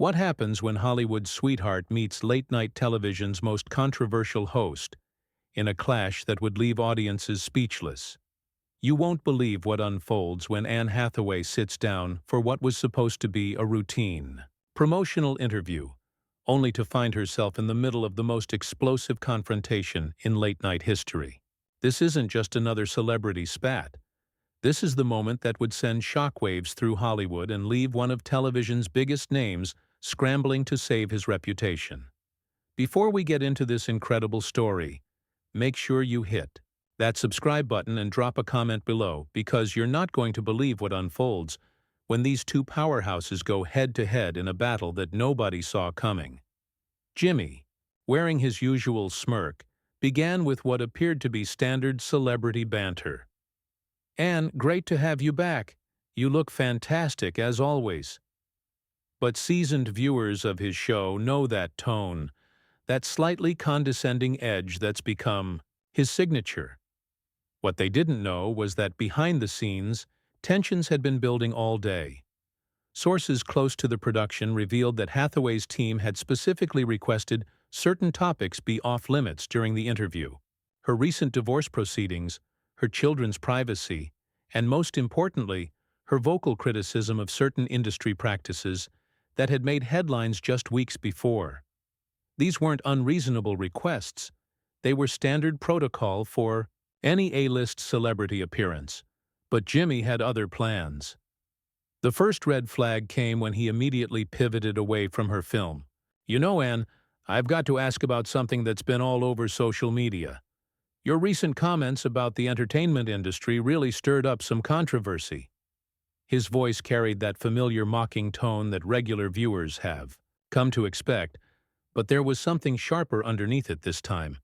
What happens when Hollywood's sweetheart meets late-night television's most controversial host in a clash that would leave audiences speechless? You won't believe what unfolds when Anne Hathaway sits down for what was supposed to be a routine, promotional interview, only to find herself in the middle of the most explosive confrontation in late-night history. This isn't just another celebrity spat. This is the moment that would send shockwaves through Hollywood and leave one of television's biggest names scrambling to save his reputation. Before we get into this incredible story, make sure you hit that subscribe button and drop a comment below, because you're not going to believe what unfolds when these two powerhouses go head-to-head in a battle that nobody saw coming. Jimmy, wearing his usual smirk, began with what appeared to be standard celebrity banter. "Anne, great to have you back. You look fantastic as always." But seasoned viewers of his show know that tone, that slightly condescending edge that's become his signature. What they didn't know was that behind the scenes, tensions had been building all day. Sources close to the production revealed that Hathaway's team had specifically requested certain topics be off-limits during the interview: her recent divorce proceedings, her children's privacy, and most importantly, her vocal criticism of certain industry practices that had made headlines just weeks before. These weren't unreasonable requests. They were standard protocol for any A-list celebrity appearance. But Jimmy had other plans. The first red flag came when he immediately pivoted away from her film. "You know, Anne, I've got to ask about something that's been all over social media. Your recent comments about the entertainment industry really stirred up some controversy." His voice carried that familiar mocking tone that regular viewers have come to expect, but there was something sharper underneath it this time.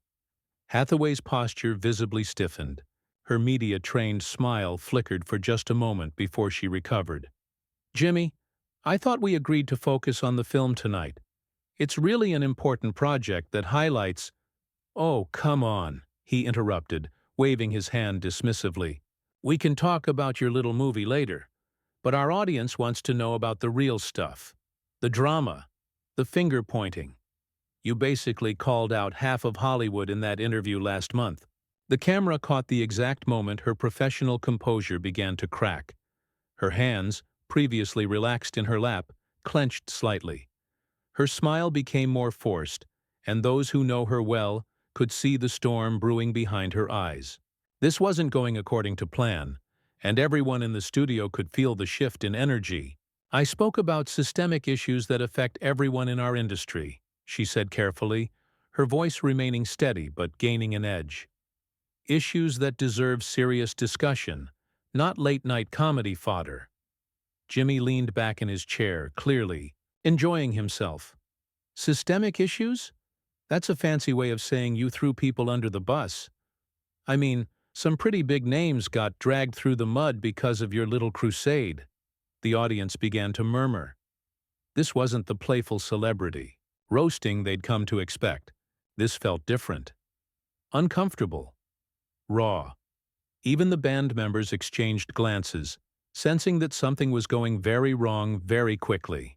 Hathaway's posture visibly stiffened. Her media-trained smile flickered for just a moment before she recovered. "Jimmy, I thought we agreed to focus on the film tonight. It's really an important project that highlights—" "Oh, come on," he interrupted, waving his hand dismissively. "We can talk about your little movie later, but our audience wants to know about the real stuff. The drama, the finger-pointing. You basically called out half of Hollywood in that interview last month." The camera caught the exact moment her professional composure began to crack. Her hands, previously relaxed in her lap, clenched slightly. Her smile became more forced, and those who know her well could see the storm brewing behind her eyes. This wasn't going according to plan, and everyone in the studio could feel the shift in energy. "I spoke about systemic issues that affect everyone in our industry," she said carefully, her voice remaining steady but gaining an edge. "Issues that deserve serious discussion, not late-night comedy fodder." Jimmy leaned back in his chair, clearly enjoying himself. "Systemic issues? That's a fancy way of saying you threw people under the bus. I mean, some pretty big names got dragged through the mud because of your little crusade." The audience began to murmur. This wasn't the playful celebrity roasting they'd come to expect. This felt different. Uncomfortable. Raw. Even the band members exchanged glances, sensing that something was going very wrong very quickly.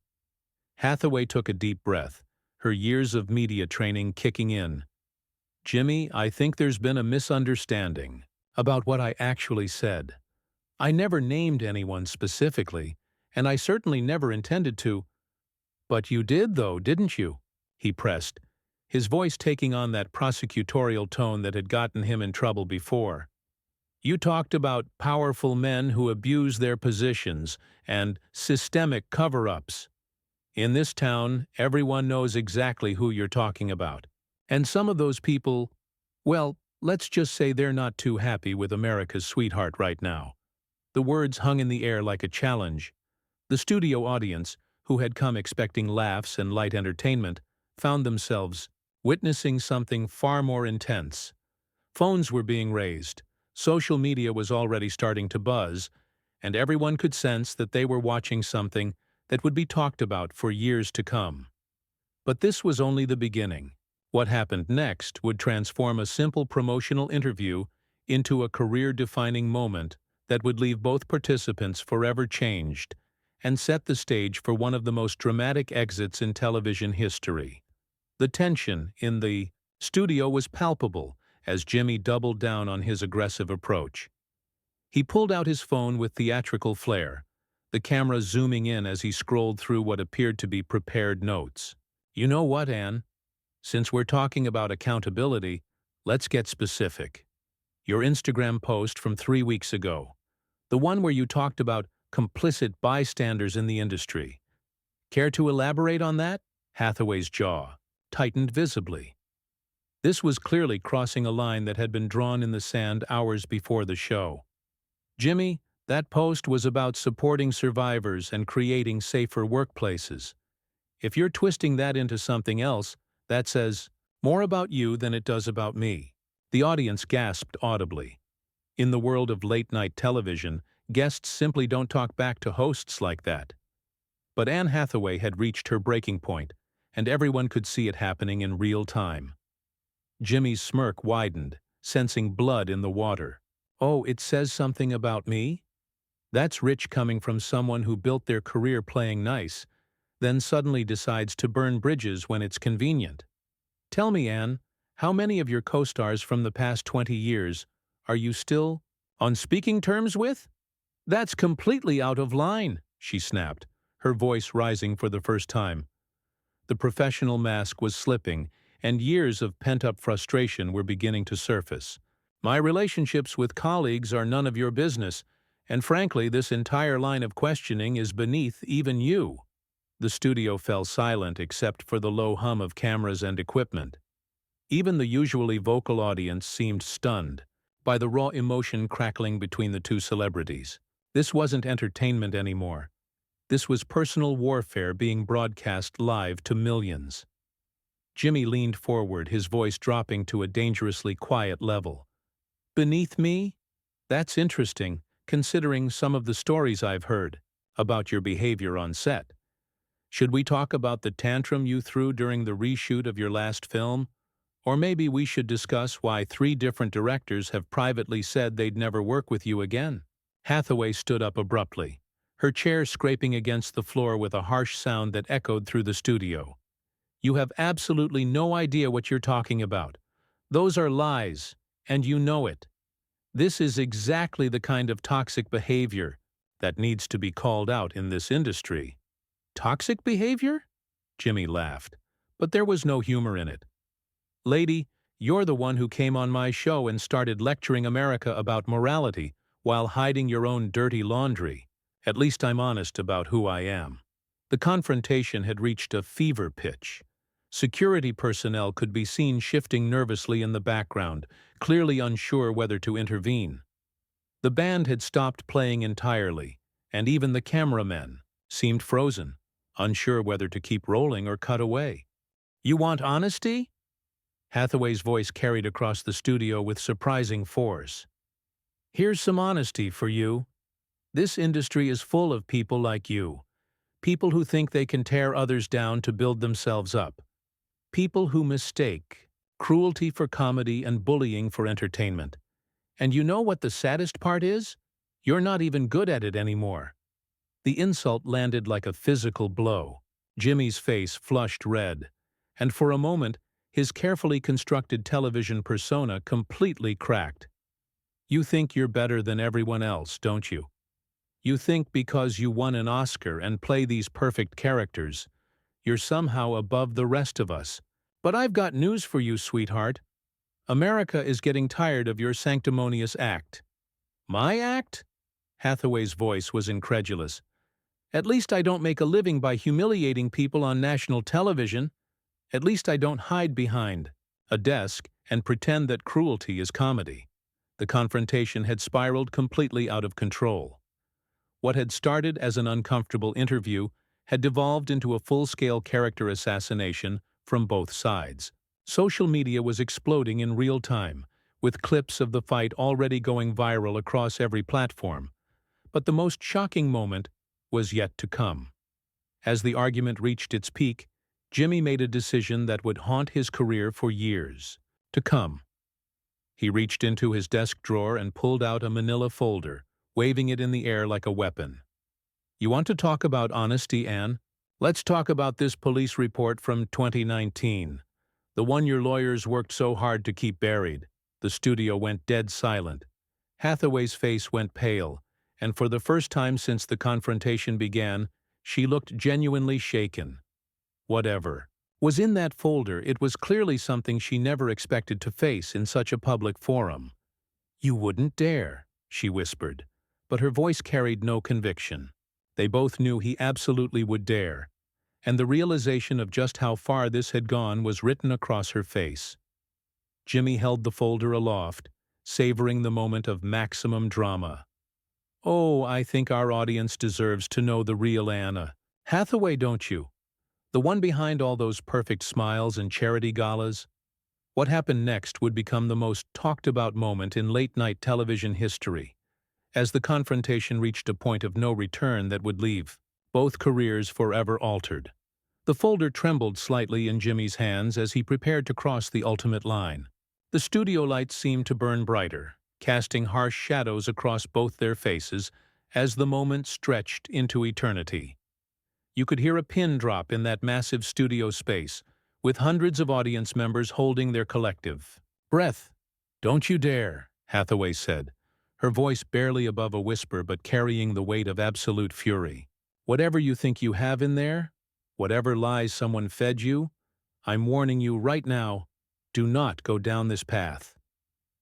Hathaway took a deep breath, her years of media training kicking in. "Jimmy, I think there's been a misunderstanding about what I actually said. I never named anyone specifically, and I certainly never intended to." "But you did, though, didn't you?" he pressed, his voice taking on that prosecutorial tone that had gotten him in trouble before. "You talked about powerful men who abuse their positions and systemic cover-ups. In this town, everyone knows exactly who you're talking about. And some of those people, well, let's just say they're not too happy with America's sweetheart right now." The words hung in the air like a challenge. The studio audience, who had come expecting laughs and light entertainment, found themselves witnessing something far more intense. Phones were being raised, social media was already starting to buzz, and everyone could sense that they were watching something that would be talked about for years to come. But this was only the beginning. What happened next would transform a simple promotional interview into a career-defining moment that would leave both participants forever changed and set the stage for one of the most dramatic exits in television history. The tension in the studio was palpable as Jimmy doubled down on his aggressive approach. He pulled out his phone with theatrical flair, the camera zooming in as he scrolled through what appeared to be prepared notes. "You know what, Anne? Since we're talking about accountability, let's get specific. Your Instagram post from 3 weeks ago, the one where you talked about complicit bystanders in the industry. Care to elaborate on that?" Hathaway's jaw tightened visibly. This was clearly crossing a line that had been drawn in the sand hours before the show. "Jimmy, that post was about supporting survivors and creating safer workplaces. If you're twisting that into something else, that says more about you than it does about me." The audience gasped audibly. In the world of late-night television, guests simply don't talk back to hosts like that. But Anne Hathaway had reached her breaking point, and everyone could see it happening in real time. Jimmy's smirk widened, sensing blood in the water. "Oh, it says something about me? That's rich coming from someone who built their career playing nice, then suddenly decides to burn bridges when it's convenient. Tell me, Anne, how many of your co-stars from the past 20 years are you still on speaking terms with? That's completely out of line," she snapped, her voice rising for the first time. The professional mask was slipping, and years of pent-up frustration were beginning to surface. "My relationships with colleagues are none of your business, and frankly, this entire line of questioning is beneath even you." The studio fell silent except for the low hum of cameras and equipment. Even the usually vocal audience seemed stunned by the raw emotion crackling between the two celebrities. This wasn't entertainment anymore. This was personal warfare being broadcast live to millions. Jimmy leaned forward, his voice dropping to a dangerously quiet level. "Beneath me? That's interesting, considering some of the stories I've heard about your behavior on set. Should we talk about the tantrum you threw during the reshoot of your last film? Or maybe we should discuss why 3 different directors have privately said they'd never work with you again." Hathaway stood up abruptly, her chair scraping against the floor with a harsh sound that echoed through the studio. "You have absolutely no idea what you're talking about. Those are lies, and you know it. This is exactly the kind of toxic behavior that needs to be called out in this industry." "Toxic behavior?" Jimmy laughed, but there was no humor in it. "Lady, you're the one who came on my show and started lecturing America about morality while hiding your own dirty laundry. At least I'm honest about who I am." The confrontation had reached a fever pitch. Security personnel could be seen shifting nervously in the background, clearly unsure whether to intervene. The band had stopped playing entirely, and even the cameramen seemed frozen, unsure whether to keep rolling or cut away. "You want honesty?" Hathaway's voice carried across the studio with surprising force. "Here's some honesty for you. This industry is full of people like you. People who think they can tear others down to build themselves up. People who mistake cruelty for comedy and bullying for entertainment. And you know what the saddest part is? You're not even good at it anymore." The insult landed like a physical blow. Jimmy's face flushed red, and for a moment, his carefully constructed television persona completely cracked. "You think you're better than everyone else, don't you? You think because you won an Oscar and play these perfect characters, you're somehow above the rest of us. But I've got news for you, sweetheart. America is getting tired of your sanctimonious act." "My act?" Hathaway's voice was incredulous. "At least I don't make a living by humiliating people on national television. At least I don't hide behind a desk and pretend that cruelty is comedy." The confrontation had spiraled completely out of control. What had started as an uncomfortable interview had devolved into a full-scale character assassination from both sides. Social media was exploding in real time, with clips of the fight already going viral across every platform. But the most shocking moment was yet to come. As the argument reached its peak, Jimmy made a decision that would haunt his career for years to come. He reached into his desk drawer and pulled out a manila folder, waving it in the air like a weapon. You want to talk about honesty, Anne? Let's talk about this police report from 2019. The one your lawyers worked so hard to keep buried. The studio went dead silent. Hathaway's face went pale, and for the first time since the confrontation began, she looked genuinely shaken. Whatever was in that folder, it was clearly something she never expected to face in such a public forum. "You wouldn't dare," she whispered, but her voice carried no conviction. They both knew he absolutely would dare, and the realization of just how far this had gone was written across her face. Jimmy held the folder aloft, savoring the moment of maximum drama. "Oh, I think our audience deserves to know the real Anne Hathaway, don't you? The one behind all those perfect smiles and charity galas?" What happened next would become the most talked-about moment in late-night television history, as the confrontation reached a point of no return that would leave both careers forever altered. The folder trembled slightly in Jimmy's hands as he prepared to cross the ultimate line. The studio lights seemed to burn brighter, casting harsh shadows across both their faces as the moment stretched into eternity. You could hear a pin drop in that massive studio space, with hundreds of audience members holding their collective breath. "Don't you dare," Hathaway said, her voice barely above a whisper but carrying the weight of absolute fury. "Whatever you think you have in there, whatever lies someone fed you, I'm warning you right now, do not go down this path."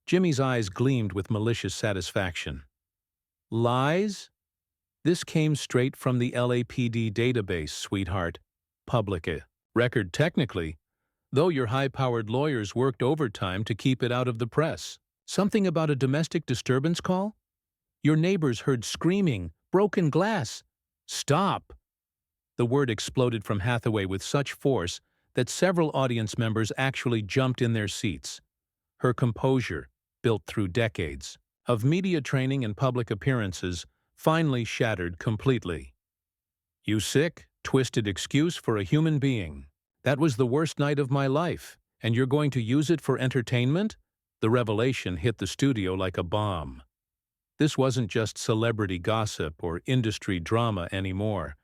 Jimmy's eyes gleamed with malicious satisfaction. "Lies? This came straight from the LAPD database, sweetheart. Public record technically, though your high-powered lawyers worked overtime to keep it out of the press. Something about a domestic disturbance call? Your neighbors heard screaming, broken glass. Stop!" The word exploded from Hathaway with such force that several audience members actually jumped in their seats. Her composure, built through decades of media training and public appearances, finally shattered completely. "You sick, twisted excuse for a human being. That was the worst night of my life, and you're going to use it for entertainment?" The revelation hit the studio like a bomb. This wasn't just celebrity gossip or industry drama anymore.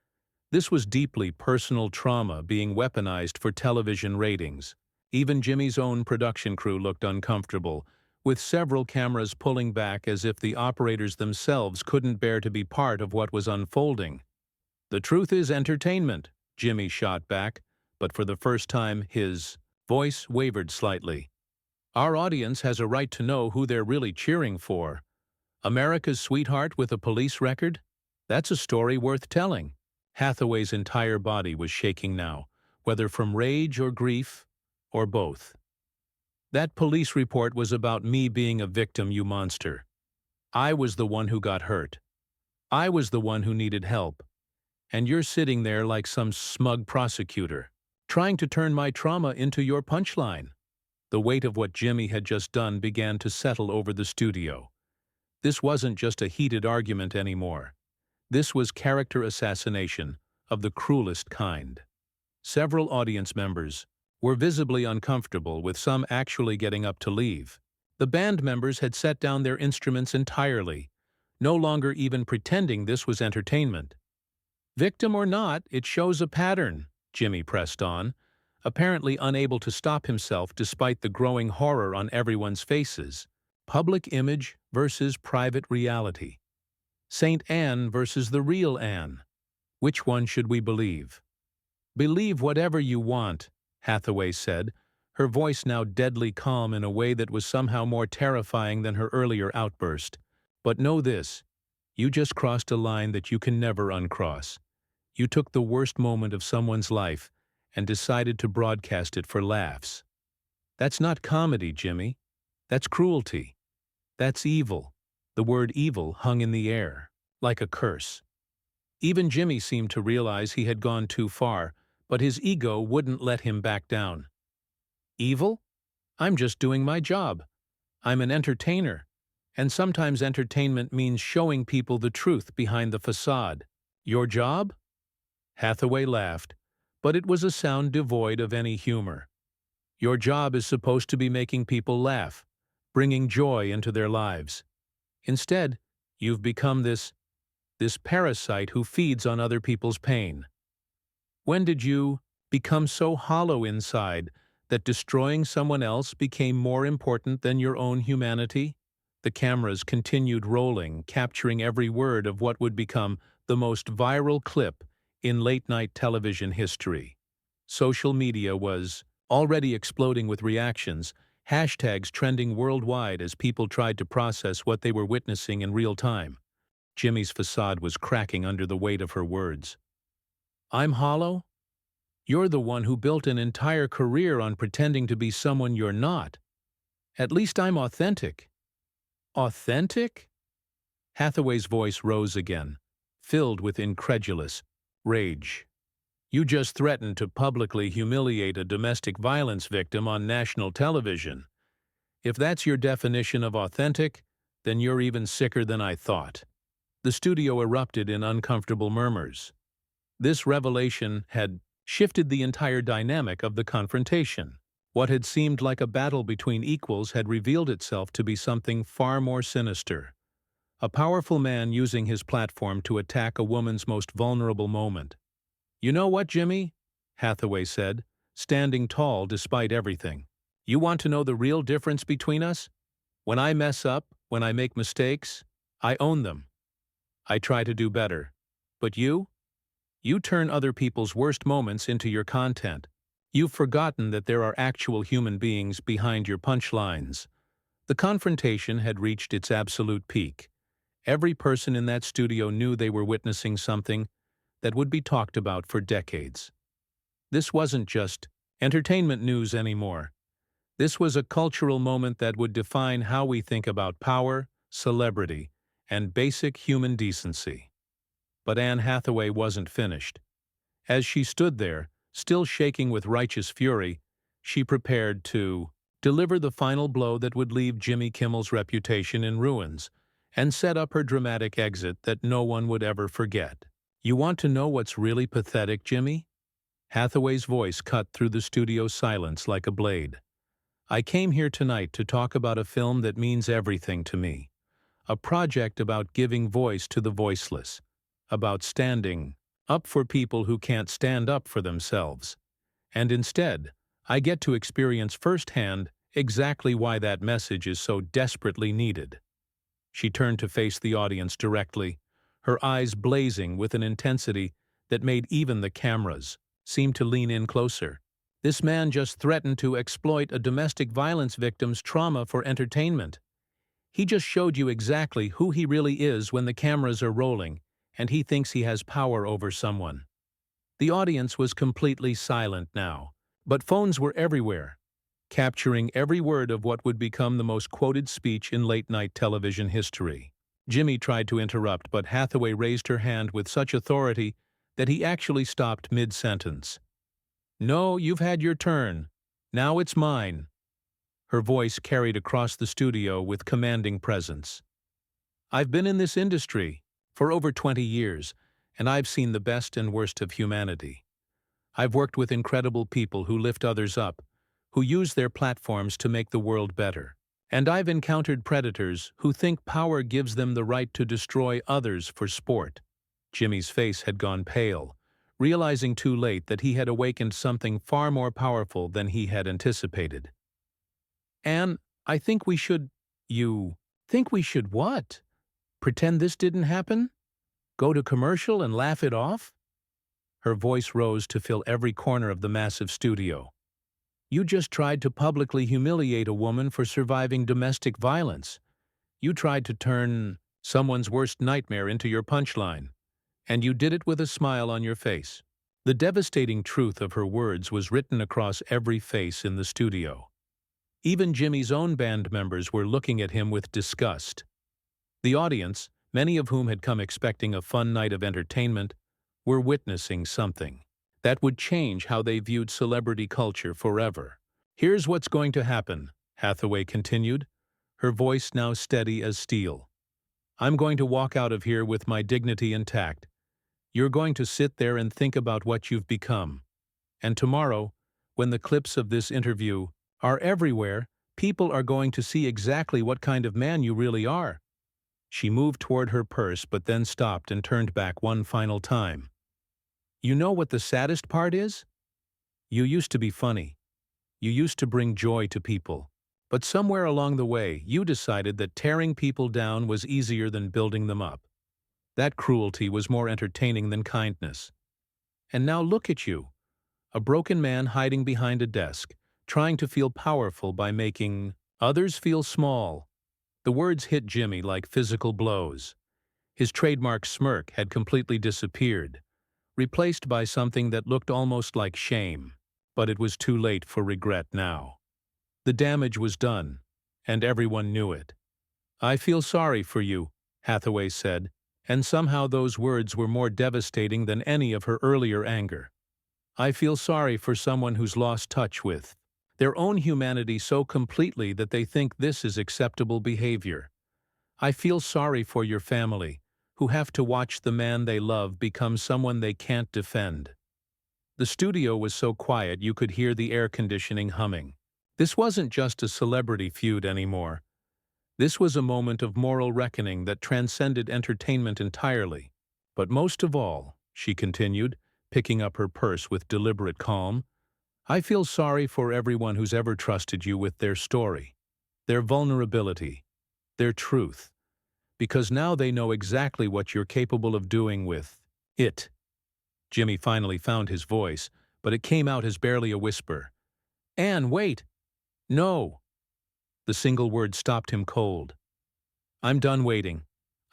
This was deeply personal trauma being weaponized for television ratings. Even Jimmy's own production crew looked uncomfortable, with several cameras pulling back as if the operators themselves couldn't bear to be part of what was unfolding. "The truth is entertainment," Jimmy shot back, but for the first time his voice wavered slightly. "Our audience has a right to know who they're really cheering for. America's sweetheart with a police record? That's a story worth telling." Hathaway's entire body was shaking now, whether from rage or grief, or both. "That police report was about me being a victim, you monster. I was the one who got hurt. I was the one who needed help. And you're sitting there like some smug prosecutor, trying to turn my trauma into your punchline." The weight of what Jimmy had just done began to settle over the studio. This wasn't just a heated argument anymore. This was character assassination of the cruelest kind. Several audience members were visibly uncomfortable, with some actually getting up to leave. The band members had set down their instruments entirely, no longer even pretending this was entertainment. "Victim or not, it shows a pattern," Jimmy pressed on, apparently unable to stop himself despite the growing horror on everyone's faces. "Public image versus private reality. Saint Anne versus the real Anne. Which one should we believe?" "Believe whatever you want," Hathaway said, her voice now deadly calm in a way that was somehow more terrifying than her earlier outburst. "But know this, you just crossed a line that you can never uncross. You took the worst moment of someone's life and decided to broadcast it for laughs. That's not comedy, Jimmy. That's cruelty. That's evil." The word evil hung in the air, like a curse. Even Jimmy seemed to realize he had gone too far, but his ego wouldn't let him back down. "Evil? I'm just doing my job. I'm an entertainer, and sometimes entertainment means showing people the truth behind the facade. Your job?" Hathaway laughed, but it was a sound devoid of any humor. "Your job is supposed to be making people laugh, bringing joy into their lives. Instead, you've become this this parasite who feeds on other people's pain. When did you become so hollow inside that destroying someone else became more important than your own humanity? The cameras continued rolling, capturing every word of what would become the most viral clip in late-night television history. Social media was already exploding with reactions, hashtags trending worldwide as people tried to process what they were witnessing in real time. Jimmy's facade was cracking under the weight of her words. I'm hollow? You're the one who built an entire career on pretending to be someone you're not. At least I'm authentic. Authentic? Hathaway's voice rose again, filled with incredulous rage. You just threatened to publicly humiliate a domestic violence victim on national television. If that's your definition of authentic, then you're even sicker than I thought. The studio erupted in uncomfortable murmurs. This revelation had shifted the entire dynamic of the confrontation. What had seemed like a battle between equals had revealed itself to be something far more sinister. A powerful man using his platform to attack a woman's most vulnerable moment. You know what, Jimmy? Hathaway said, standing tall despite everything. You want to know the real difference between us? When I mess up, when I make mistakes, I own them. I try to do better. But you? You turn other people's worst moments into your content. You've forgotten that there are actual human beings behind your punchlines. The confrontation had reached its absolute peak. Every person in that studio knew they were witnessing something that would be talked about for decades. This wasn't just entertainment news anymore. This was a cultural moment that would define how we think about power, celebrity, and basic human decency. But Anne Hathaway wasn't finished. As she stood there, still shaking with righteous fury, she prepared to deliver the final blow that would leave Jimmy Kimmel's reputation in ruins and set up her dramatic exit that no one would ever forget. You want to know what's really pathetic, Jimmy? Hathaway's voice cut through the studio silence like a blade. I came here tonight to talk about a film that means everything to me. A project about giving voice to the voiceless. About standing up for people who can't stand up for themselves. And instead, I get to experience firsthand exactly why that message is so desperately needed. She turned to face the audience directly, her eyes blazing with an intensity that made even the cameras seem to lean in closer. This man just threatened to exploit a domestic violence victim's trauma for entertainment. He just showed you exactly who he really is when the cameras are rolling, and he thinks he has power over someone. The audience was completely silent now, but phones were everywhere, capturing every word of what would become the most quoted speech in late-night television history. Jimmy tried to interrupt, but Hathaway raised her hand with such authority that he actually stopped mid-sentence. No, you've had your turn. Now it's mine. Her voice carried across the studio with commanding presence. I've been in this industry for over 20 years, and I've seen the best and worst of humanity. I've worked with incredible people who lift others up, who use their platforms to make the world better. And I've encountered predators who think power gives them the right to destroy others for sport. Jimmy's face had gone pale, realizing too late that he had awakened something far more powerful than he had anticipated. Anne, I think we should… You think we should what? Pretend this didn't happen? Go to commercial and laugh it off? Her voice rose to fill every corner of the massive studio. You just tried to publicly humiliate a woman for surviving domestic violence. You tried to turn someone's worst nightmare into your punchline. And you did it with a smile on your face. The devastating truth of her words was written across every face in the studio. Even Jimmy's own band members were looking at him with disgust. The audience, many of whom had come expecting a fun night of entertainment, were witnessing something that would change how they viewed celebrity culture forever. Here's what's going to happen, Hathaway continued, her voice now steady as steel. I'm going to walk out of here with my dignity intact. You're going to sit there and think about what you've become. And tomorrow, when the clips of this interview are everywhere, people are going to see exactly what kind of man you really are. She moved toward her purse but then stopped and turned back one final time. You know what the saddest part is? You used to be funny. You used to bring joy to people. But somewhere along the way, you decided that tearing people down was easier than building them up. That cruelty was more entertaining than kindness. And now look at you, a broken man hiding behind a desk, trying to feel powerful by making others feel small. The words hit Jimmy like physical blows. His trademark smirk had completely disappeared, replaced by something that looked almost like shame. But it was too late for regret now. The damage was done, and everyone knew it. I feel sorry for you, Hathaway said, and somehow those words were more devastating than any of her earlier anger. I feel sorry for someone who's lost touch with their own humanity so completely that they think this is acceptable behavior. I feel sorry for your family, who have to watch the man they love become someone they can't defend. The studio was so quiet you could hear the air conditioning humming. This wasn't just a celebrity feud anymore. This was a moment of moral reckoning that transcended entertainment entirely. But most of all, she continued, picking up her purse with deliberate calm, I feel sorry for everyone who's ever trusted you with their story, their vulnerability, their truth, because now they know exactly what you're capable of doing with it. Jimmy finally found his voice, but it came out as barely a whisper. Anne, wait! No! The single word stopped him cold. I'm done waiting.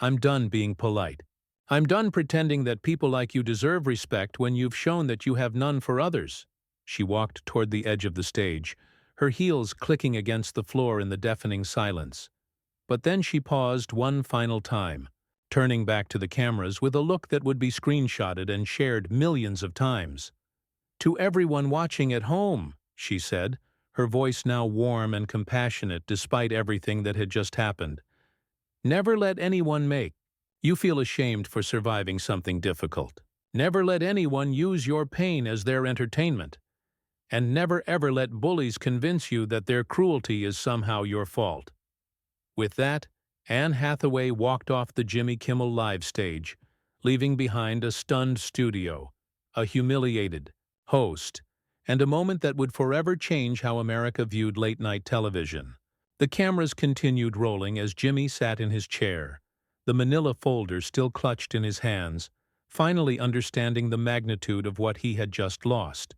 I'm done being polite. I'm done pretending that people like you deserve respect when you've shown that you have none for others. She walked toward the edge of the stage, her heels clicking against the floor in the deafening silence. But then she paused one final time, turning back to the cameras with a look that would be screenshotted and shared millions of times. To everyone watching at home, she said, her voice now warm and compassionate despite everything that had just happened. Never let anyone make you feel ashamed for surviving something difficult. Never let anyone use your pain as their entertainment. And never ever let bullies convince you that their cruelty is somehow your fault. With that, Anne Hathaway walked off the Jimmy Kimmel live stage, leaving behind a stunned studio, a humiliated host, and a moment that would forever change how America viewed late-night television. The cameras continued rolling as Jimmy sat in his chair, the manila folder still clutched in his hands, finally understanding the magnitude of what he had just lost.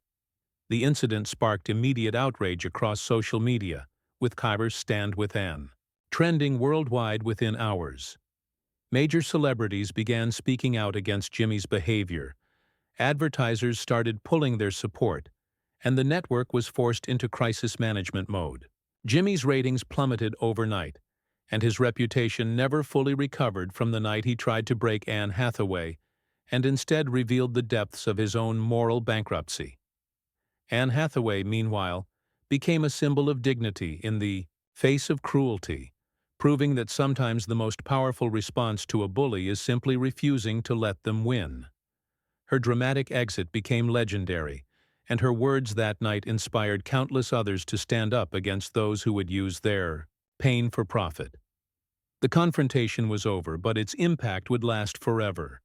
The incident sparked immediate outrage across social media, with Kyra's Stand with Anne trending worldwide within hours. Major celebrities began speaking out against Jimmy's behavior. Advertisers started pulling their support, and the network was forced into crisis management mode. Jimmy's ratings plummeted overnight, and his reputation never fully recovered from the night he tried to break Anne Hathaway and instead revealed the depths of his own moral bankruptcy. Anne Hathaway, meanwhile, became a symbol of dignity in the face of cruelty, proving that sometimes the most powerful response to a bully is simply refusing to let them win. Her dramatic exit became legendary, and her words that night inspired countless others to stand up against those who would use their pain for profit. The confrontation was over, but its impact would last forever.